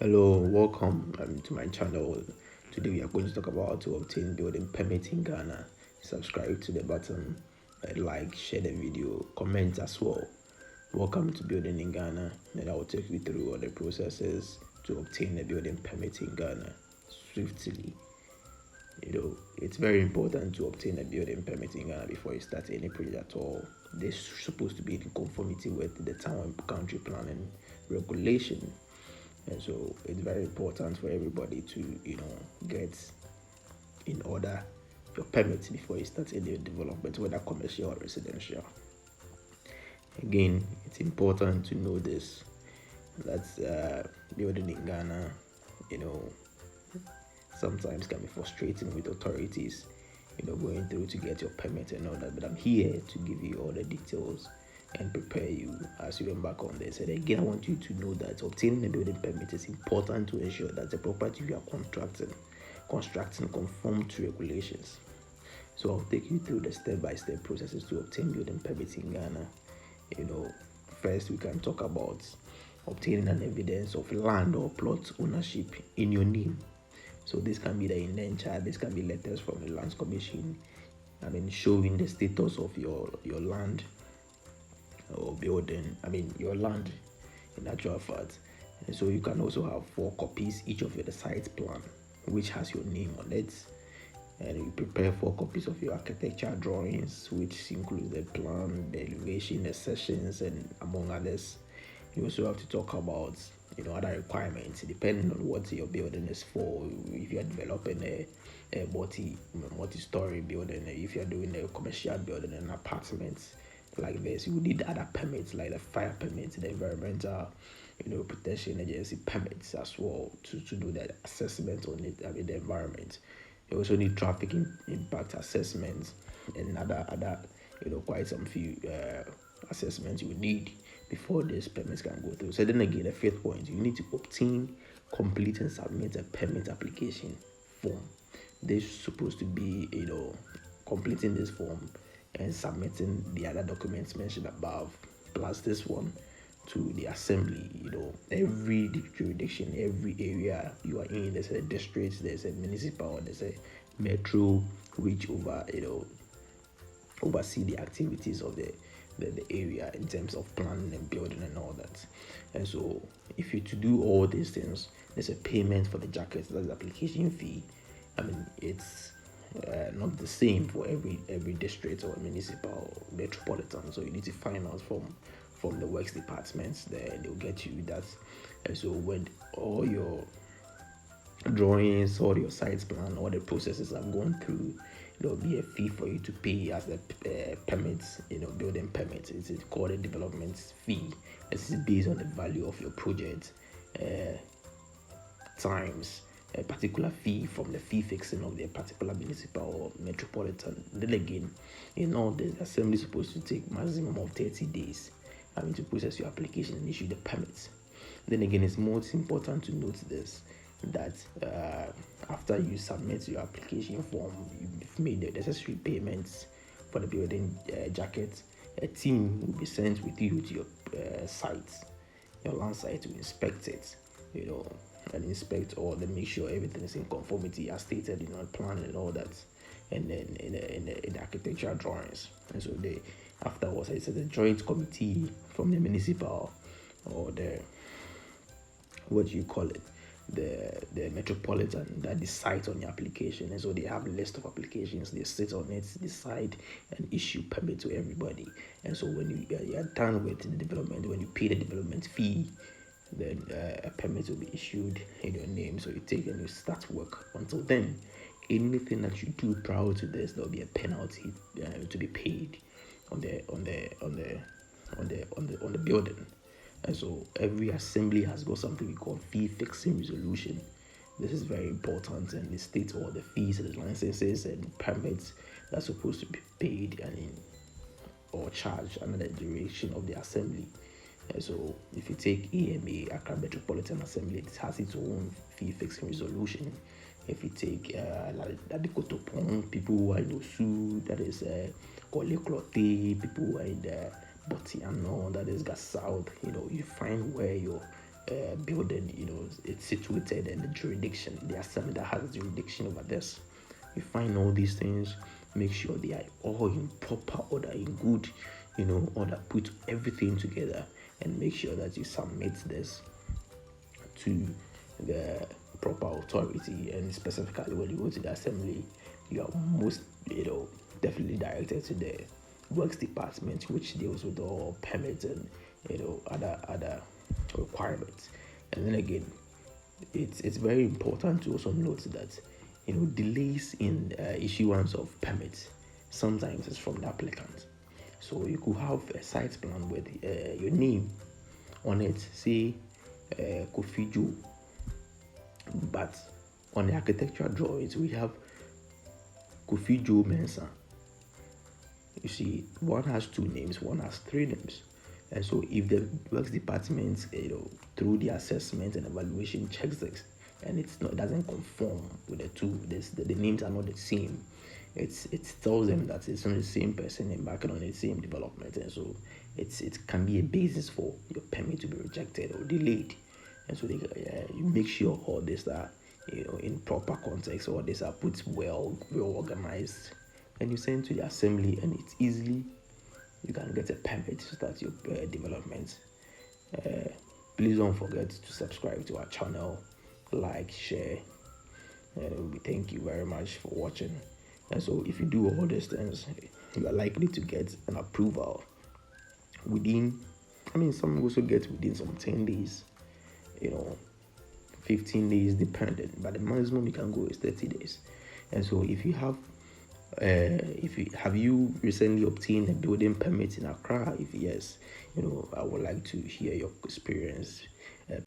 Hello, welcome to my channel. Today we are going to talk about how to obtain building permit in Ghana. Subscribe to the button, like, share the video, comment as well. Welcome to Building in Ghana, and I will take you through all the processes to obtain a building permit in Ghana swiftly. It's very important to obtain a building permit in Ghana before you start any project at all. This is supposed to be in conformity with the town and country planning regulation. And so it's very important for everybody to, get in order your permits before you start any development, whether commercial or residential. Again, it's important to know this, that building in Ghana, sometimes can be frustrating with authorities, going through to get your permit and all that. But I'm here to give you all the details and prepare you as you embark on this. And again, I want you to know that obtaining a building permit is important to ensure that the property you are constructing conform to regulations. So I'll take you through the step-by-step processes to obtain building permits in Ghana. First we can talk about obtaining an evidence of land or plot ownership in your name. So this can be the indenture, this can be letters from the Lands Commission, showing the status of your land or building, your land in actual fact. And so you can also have 4 copies each of the site plan which has your name on it, and you prepare 4 copies of your architecture drawings, which include the plan, the elevation, the sections, and among others. You also have to talk about other requirements depending on what your building is for. If you are developing a multi-story building, if you are doing a commercial building and apartments like this, you would need other permits like the fire permits, the environmental protection agency permits as well to do the assessment on it, the environment. You also need traffic impact assessments and other quite some few assessments you would need before these permits can go through. So then again, the 5th point, you need to obtain, complete and submit a permit application form. This is supposed to be completing this form and submitting the other documents mentioned above, plus this one to the assembly. Every jurisdiction, every area you are in, there's a district, there's a municipal, there's a metro which oversee the activities of the area in terms of planning and building and all that. And so if you to do all these things, there's a payment for the jacket, that's the application fee. It's not the same for every district or municipal or metropolitan. So you need to find out from the works departments there, they'll get you that. And so when all your drawings, all your sites plan, all the processes have gone through, there will be a fee for you to pay as the permits, building permits. It's called a development fee. This is based on the value of your project times a particular fee from the fee fixing of the particular municipal or metropolitan. Then again, the assembly is supposed to take maximum of 30 days to process your application and issue the permits. Then again, it's most important to note this, that after you submit your application form, you've made the necessary payments for the building jacket, a team will be sent with you to your site, your land site, to inspect it, and inspect all, then make sure everything is in conformity as stated in our plan and all that, and then in the architectural drawings. And so afterwards, it's a joint committee from the municipal or the the metropolitan that decide on the application. And so they have a list of applications, they sit on it, decide and issue permit to everybody. And so when you are done with the development, when you pay the development fee, then a permit will be issued in your name. So you take and you start work. Until then, anything that you do prior to this, there will be a penalty to be paid on the building. And so every assembly has got something we call fee fixing resolution. This is very important, and it states all the fees and the licenses and permits that's supposed to be paid or charged under the duration of the assembly. And so if you take AMA, Accra Metropolitan Assembly, it has its own fee fixing resolution. If you take Ladikotopon, people who are in Osu, that is Kole Klote, people who are in the Botiano, that is Gas South, you find where your building, it's situated, and the jurisdiction, the assembly that has jurisdiction over this. You find all these things, make sure they are all in proper order, in good, order. Put everything together and make sure that you submit this to the proper authority. And specifically when you go to the assembly, you are most, definitely directed to the works department, which deals with all permits and other requirements. And then again, it's very important to also note that delays in issuance of permits sometimes is from the applicant. So you could have a site plan with your name on it, say Kofi Joe, but on the architectural drawings we have Kofi Joe Mensah. You see, one has 2 names, one has 3 names. And so if the works department, through the assessment and evaluation checks this, and it doesn't conform with the two, the names are not the same, it tells them that it's not the same person embarking on the same development, and so it can be a basis for your permit to be rejected or delayed. And so you make sure all this are in proper context, all this are put well organized, and you send to the assembly, and it's easily you can get a permit to start your development. Please don't forget to subscribe to our channel, like, share, and we thank you very much for watching. And so if you do all these things, you are likely to get an approval within, some also get within some 10 days, 15 days depending, but the maximum you can go is 30 days. And so if you have you recently obtained a building permit in Accra? If yes, I would like to hear your experience.